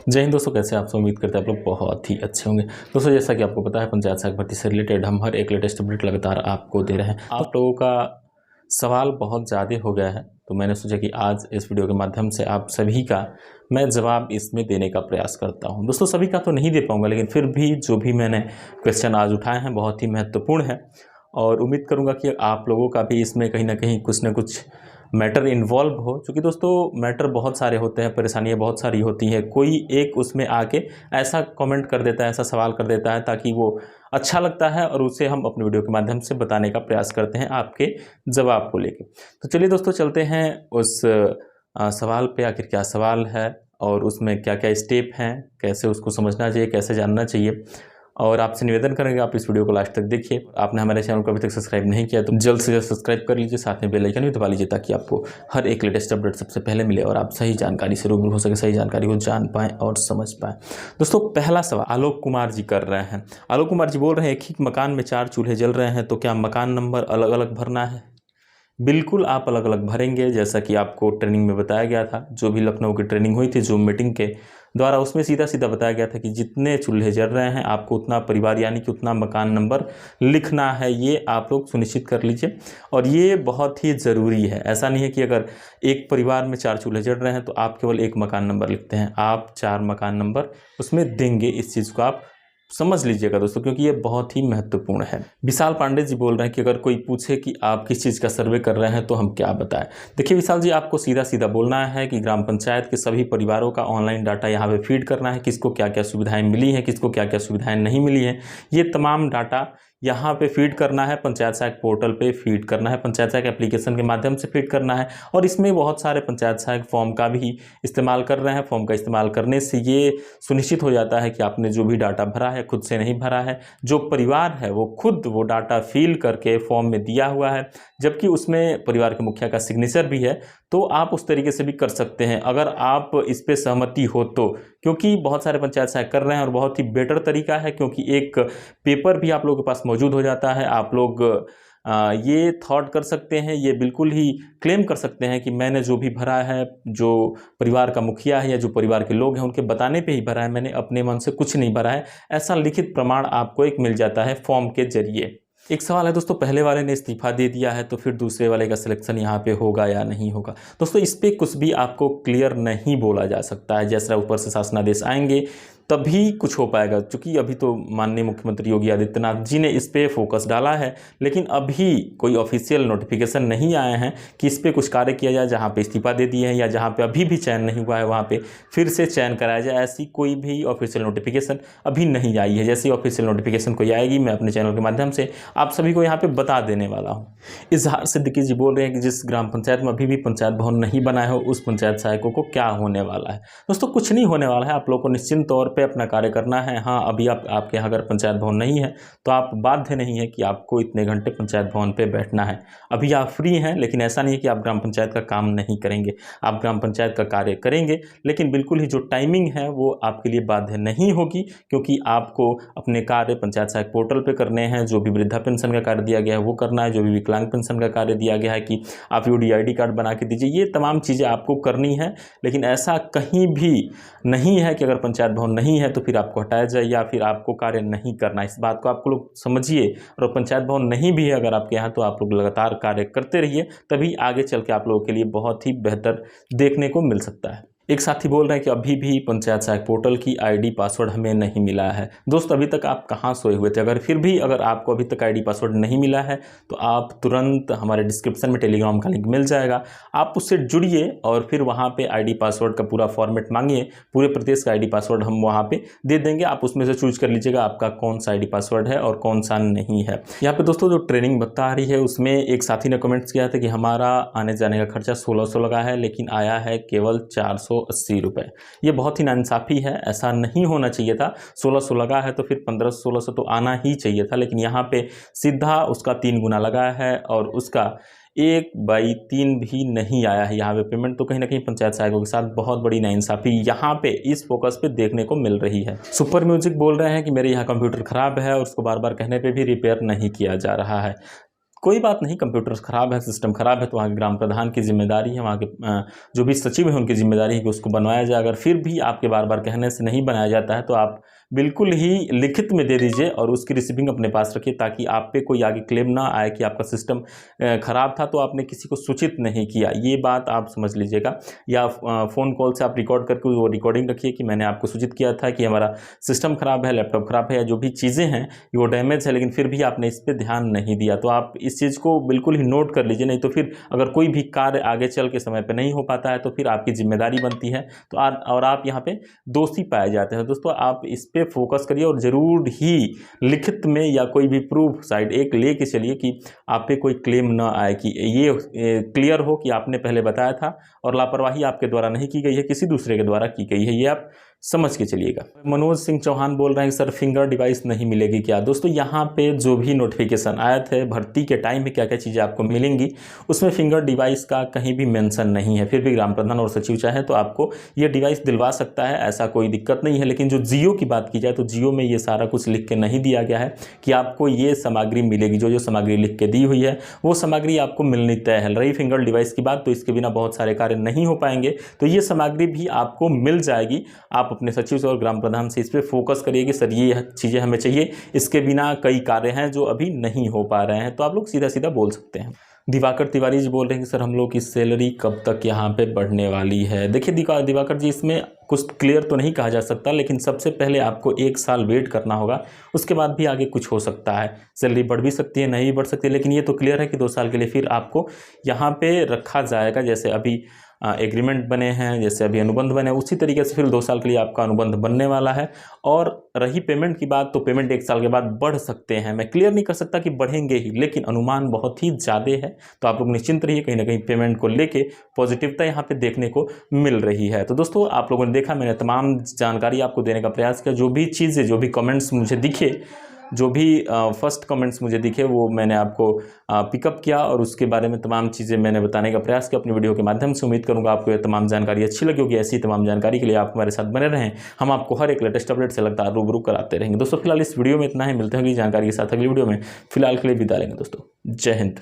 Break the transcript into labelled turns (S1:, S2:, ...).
S1: जय हिंद दोस्तों, कैसे आप सब? उम्मीद करते हैं आप लोग बहुत ही अच्छे होंगे। दोस्तों, जैसा कि आपको पता है, पंचायत सहायक भर्ती से रिलेटेड हम हर एक लेटेस्ट अपडेट लगातार आपको दे रहे हैं। आप लोगों का सवाल बहुत ज़्यादा हो गया है, तो मैंने सोचा कि आज इस वीडियो के माध्यम से आप सभी का मैं जवाब इसमें देने का प्रयास करता हूं। दोस्तों, सभी का तो नहीं दे पाऊंगा, लेकिन फिर भी जो भी मैंने क्वेश्चन आज उठाए हैं बहुत ही महत्वपूर्ण है और उम्मीद करूंगा कि आप लोगों का भी इसमें कहीं ना कहीं कुछ ना कुछ मैटर इन्वॉल्व हो। क्योंकि दोस्तों, मैटर बहुत सारे होते हैं, परेशानियां बहुत सारी होती हैं। कोई एक उसमें आके ऐसा कमेंट कर देता है, ऐसा सवाल कर देता है ताकि वो अच्छा लगता है और उसे हम अपने वीडियो के माध्यम से बताने का प्रयास करते हैं आपके जवाब को लेके। तो चलिए दोस्तों, चलते हैं उस सवाल पे। आखिर क्या सवाल है और उसमें क्या क्या स्टेप हैं, कैसे उसको समझना चाहिए, कैसे जानना चाहिए। और आपसे निवेदन करेंगे आप इस वीडियो को लास्ट तक देखिए। आपने हमारे चैनल को अभी तक सब्सक्राइब नहीं किया तो जल्द से जल्द सब्सक्राइब कर लीजिए, साथ में बेल आइकन भी दबा लीजिए ताकि आपको हर एक लेटेस्ट अपडेट सबसे पहले मिले और आप सही जानकारी से रूबरू हो सके, सही जानकारी को जान पाएँ और समझ पाएँ। दोस्तों, पहला सवाल आलोक कुमार जी कर रहे हैं। आलोक कुमार जी बोल रहे हैं, एक ही मकान में 4 चूल्हे जल रहे हैं तो क्या मकान नंबर अलग अलग भरना है? बिल्कुल, आप अलग अलग भरेंगे। जैसा कि आपको ट्रेनिंग में बताया गया था, जो भी लखनऊ की ट्रेनिंग हुई थी जूम मीटिंग के द्वारा, उसमें सीधा सीधा बताया गया था कि जितने चूल्हे जल रहे हैं आपको उतना परिवार यानी कि उतना मकान नंबर लिखना है। ये आप लोग सुनिश्चित कर लीजिए और ये बहुत ही ज़रूरी है। ऐसा नहीं है कि अगर एक परिवार में 4 चूल्हे जल रहे हैं तो आप केवल एक मकान नंबर लिखते हैं, आप 4 मकान नंबर उसमें देंगे। इस चीज़ को आप समझ लीजिएगा दोस्तों, क्योंकि ये बहुत ही महत्वपूर्ण है। विशाल पांडे जी बोल रहे हैं कि अगर कोई पूछे कि आप किस चीज़ का सर्वे कर रहे हैं तो हम क्या बताएं। देखिए विशाल जी, आपको सीधा सीधा बोलना है कि ग्राम पंचायत के सभी परिवारों का ऑनलाइन डाटा यहाँ पे फीड करना है। किसको क्या क्या सुविधाएं मिली हैं, किसको क्या क्या सुविधाएं नहीं मिली हैं, ये तमाम डाटा यहाँ पे फीड करना है। पंचायत सहायक पोर्टल पे फीड करना है, पंचायत सहायक एप्लीकेशन के माध्यम से फीड करना है। और इसमें बहुत सारे पंचायत सहायक फॉर्म का भी इस्तेमाल कर रहे हैं। फॉर्म का इस्तेमाल करने से ये सुनिश्चित हो जाता है कि आपने जो भी डाटा भरा है खुद से नहीं भरा है। जो परिवार है वो खुद वो डाटा फिल करके फॉर्म में दिया हुआ है, जबकि उसमें परिवार के मुखिया का सिग्नेचर भी है। तो आप उस तरीके से भी कर सकते हैं अगर आप इस पे सहमति हो तो, क्योंकि बहुत सारे पंचायत सहायक कर रहे हैं और बहुत ही बेटर तरीका है। क्योंकि एक पेपर भी आप लोगों के पास मौजूद हो जाता है। आप लोग ये थॉट कर सकते हैं, ये बिल्कुल ही क्लेम कर सकते हैं कि मैंने जो भी भरा है, जो परिवार का मुखिया है या जो परिवार के लोग हैं उनके बताने पे ही भरा है, मैंने अपने मन से कुछ नहीं भरा है। ऐसा लिखित प्रमाण आपको एक मिल जाता है फॉर्म के जरिए। एक सवाल है दोस्तों, पहले वाले ने इस्तीफा दे दिया है तो फिर दूसरे वाले का सिलेक्शन यहाँ पे होगा या नहीं होगा? दोस्तों, इस पे कुछ भी आपको क्लियर नहीं बोला जा सकता है। जैसा ऊपर से शासनादेश आएंगे तभी कुछ हो पाएगा। क्योंकि अभी तो माननीय मुख्यमंत्री योगी आदित्यनाथ जी ने इस पे फोकस डाला है, लेकिन अभी कोई ऑफिशियल नोटिफिकेशन नहीं आए हैं कि इस पे कुछ कार्य किया जाए। जहाँ पे इस्तीफा दे दिए हैं या जहाँ पे अभी भी चयन नहीं हुआ है वहाँ पे फिर से चयन कराया जाए, ऐसी कोई भी ऑफिशियल नोटिफिकेशन अभी नहीं आई है। जैसे ऑफिशियल नोटिफिकेशन कोई आएगी मैं अपने चैनल के माध्यम से आप सभी को यहाँ पे बता देने वाला हूँ। इजहार सिद्दीकी जी बोल रहे हैं कि जिस ग्राम पंचायत में अभी भी पंचायत भवन नहीं बना है उस पंचायत सहायकों को क्या होने वाला है? दोस्तों, कुछ नहीं होने वाला है। आप लोगों को निश्चिंत तौर पे अपना कार्य करना है। हाँ, अभी आपके यहाँ अगर पंचायत भवन नहीं है तो आप बाध्य नहीं है कि आपको इतने घंटे पंचायत भवन पे बैठना है। अभी आप फ्री हैं, लेकिन ऐसा नहीं है कि आप ग्राम पंचायत का काम नहीं करेंगे। आप ग्राम पंचायत का कार्य करेंगे, लेकिन बिल्कुल ही जो टाइमिंग है वो आपके लिए बाध्य नहीं होगी, क्योंकि आपको अपने कार्य पंचायत सहायक पोर्टल पे करने हैं। जो भी वृद्धा पेंशन का कार्य दिया गया है वो करना है, जो भी विकलांग पेंशन का कार्य दिया गया है कि आप UDID कार्ड बना के दीजिए, ये तमाम चीज़ें आपको करनी है। लेकिन ऐसा कहीं भी नहीं है कि अगर पंचायत भवन नहीं है तो फिर आपको हटाया जाए या फिर आपको कार्य नहीं करना। इस बात को आपको लोग समझिए। और पंचायत भवन नहीं भी है अगर आपके यहाँ तो आप लोग लगातार कार्य करते रहिए, तभी आगे चल के आप लोगों के लिए बहुत ही बेहतर देखने को मिल सकता है। एक साथी बोल रहे हैं कि अभी भी पंचायत सहायक पोर्टल की ID पासवर्ड हमें नहीं मिला है। दोस्त, अभी तक आप कहाँ सोए हुए थे? अगर आपको अभी तक ID पासवर्ड नहीं मिला है तो आप तुरंत हमारे डिस्क्रिप्शन में टेलीग्राम का लिंक मिल जाएगा, आप उससे जुड़िए और फिर वहाँ पे ID पासवर्ड का पूरा फॉर्मेट मांगिए। पूरे प्रदेश का ID पासवर्ड हम वहाँ पे दे देंगे, आप उसमें से चूज कर लीजिएगा आपका कौन सा ID पासवर्ड है और कौन सा नहीं है। यहाँ पे दोस्तों जो ट्रेनिंग बता रही है उसमें एक साथी ने कमेंट्स किया था कि हमारा आने जाने का खर्चा 1600 लगा है, लेकिन आया है केवल 480 रुपये। ये बहुत ही नाइंसाफ़ी है, ऐसा नहीं होना चाहिए था। 1600 लगा है तो फिर 1500-1600 तो आना ही चाहिए था, लेकिन यहाँ पे सीधा उसका 3 गुना लगा है और उसका 1/3 भी नहीं आया है यहाँ पे पेमेंट। तो कहीं ना कहीं पंचायत सहायकों के साथ बहुत बड़ी नाइंसाफ़ी यहाँ पे इस फोकस पे देखने को मिल रही है। सुपर म्यूजिक बोल रहे हैं कि मेरे यहाँ कंप्यूटर ख़राब है और उसको बार बार कहने पे भी रिपेयर नहीं किया जा रहा है। कोई बात नहीं, कंप्यूटर ख़राब है, सिस्टम ख़राब है, तो वहाँ के ग्राम प्रधान की जिम्मेदारी है, वहाँ के जो भी सचिव हैं उनकी जिम्मेदारी है कि उसको बनवाया जाए। अगर फिर भी आपके बार बार कहने से नहीं बनाया जाता है तो आप बिल्कुल ही लिखित में दे दीजिए और उसकी रिसीविंग अपने पास रखिए, ताकि आप पे कोई आगे क्लेम ना आए कि आपका सिस्टम ख़राब था तो आपने किसी को सूचित नहीं किया। ये बात आप समझ लीजिएगा। या फ़ोन कॉल से आप रिकॉर्ड करके वो रिकॉर्डिंग रखिए कि मैंने आपको सूचित किया था कि हमारा सिस्टम ख़राब है, लैपटॉप ख़राब है, या जो भी चीज़ें हैं वो डैमेज है, लेकिन फिर भी आपने इस पर ध्यान नहीं दिया। तो आप इस चीज़ को बिल्कुल ही नोट कर लीजिए, नहीं तो फिर अगर कोई भी कार्य आगे चल के समय पर नहीं हो पाता है तो फिर आपकी जिम्मेदारी बनती है तो और आप यहाँ पे दोषी पाए जाते हैं। दोस्तों, आप इस पे फोकस करिए और ज़रूर ही लिखित में या कोई भी प्रूफ साइड एक ले के चलिए कि आप पे कोई क्लेम ना आए, कि ये क्लियर हो कि आपने पहले बताया था और लापरवाही आपके द्वारा नहीं की गई है, किसी दूसरे के द्वारा की गई है। ये आप समझ के चलिएगा। मनोज सिंह चौहान बोल रहे हैं सर फिंगर डिवाइस नहीं मिलेगी क्या? दोस्तों, यहाँ पे जो भी नोटिफिकेशन आया थे भर्ती के टाइम में क्या क्या चीज़ें आपको मिलेंगी, उसमें फिंगर डिवाइस का कहीं भी मेंशन नहीं है। फिर भी ग्राम प्रधान और सचिव चाहे तो आपको ये डिवाइस दिलवा सकता है, ऐसा कोई दिक्कत नहीं है। लेकिन जो जियो की बात की जाए तो जियो में ये सारा कुछ लिख के नहीं दिया गया है कि आपको ये सामग्री मिलेगी। जो सामग्री लिख के दी हुई है वो सामग्री आपको मिलनी तय है। रही फिंगर डिवाइस की बात, तो इसके बिना बहुत सारे कार्य नहीं हो पाएंगे, तो ये सामग्री भी आपको मिल जाएगी। आप अपने सचिव से और ग्राम प्रधान से इस पर फोकस करिए कि सर ये चीज़ें हमें चाहिए, इसके बिना कई कार्य हैं जो अभी नहीं हो पा रहे हैं, तो आप लोग सीधा सीधा बोल सकते हैं। दिवाकर तिवारी जी बोल रहे हैं कि सर हम लोग की सैलरी कब तक यहाँ पे बढ़ने वाली है? देखिए दिवाकर जी, इसमें कुछ क्लियर तो नहीं कहा जा सकता, लेकिन सबसे पहले आपको 1 साल वेट करना होगा, उसके बाद भी आगे कुछ हो सकता है। सैलरी बढ़ भी सकती है, नहीं भी बढ़ सकती है, लेकिन ये तो क्लियर है कि 2 साल के लिए फिर आपको यहाँ पे रखा जाएगा। जैसे अभी एग्रीमेंट बने हैं, जैसे अभी अनुबंध बने, उसी तरीके से फिर 2 साल के लिए आपका अनुबंध बनने वाला है। और रही पेमेंट की बात, तो पेमेंट 1 साल के बाद बढ़ सकते हैं। मैं क्लियर नहीं कर सकता कि बढ़ेंगे ही, लेकिन अनुमान बहुत ही ज़्यादा है, तो आप लोग निश्चिंत रहिए। कहीं ना कहीं पेमेंट को लेके पॉजिटिवता यहाँ पे देखने को मिल रही है। तो दोस्तों, आप लोगों ने देखा, मैंने तमाम जानकारी आपको देने का प्रयास किया। जो भी चीज़ें, जो भी कमेंट्स मुझे दिखे, जो भी फर्स्ट कमेंट्स मुझे दिखे, वो मैंने आपको पिकअप किया और उसके बारे में तमाम चीज़ें मैंने बताने का प्रयास किया अपनी वीडियो के माध्यम से। उम्मीद करूंगा आपको ये तमाम जानकारी अच्छी लगी होगी। ऐसी तमाम जानकारी के लिए आप हमारे साथ बने रहें। हम आपको हर एक लेटेस्ट अपडेट से लगातार रूबरू कराते रहेंगे। दोस्तों, फिलहाल इस वीडियो में इतना ही। मिलते हैं अगली जानकारी के साथ अगली वीडियो में। फिलहाल के लिए विदा लेंगे दोस्तों। जय हिंद।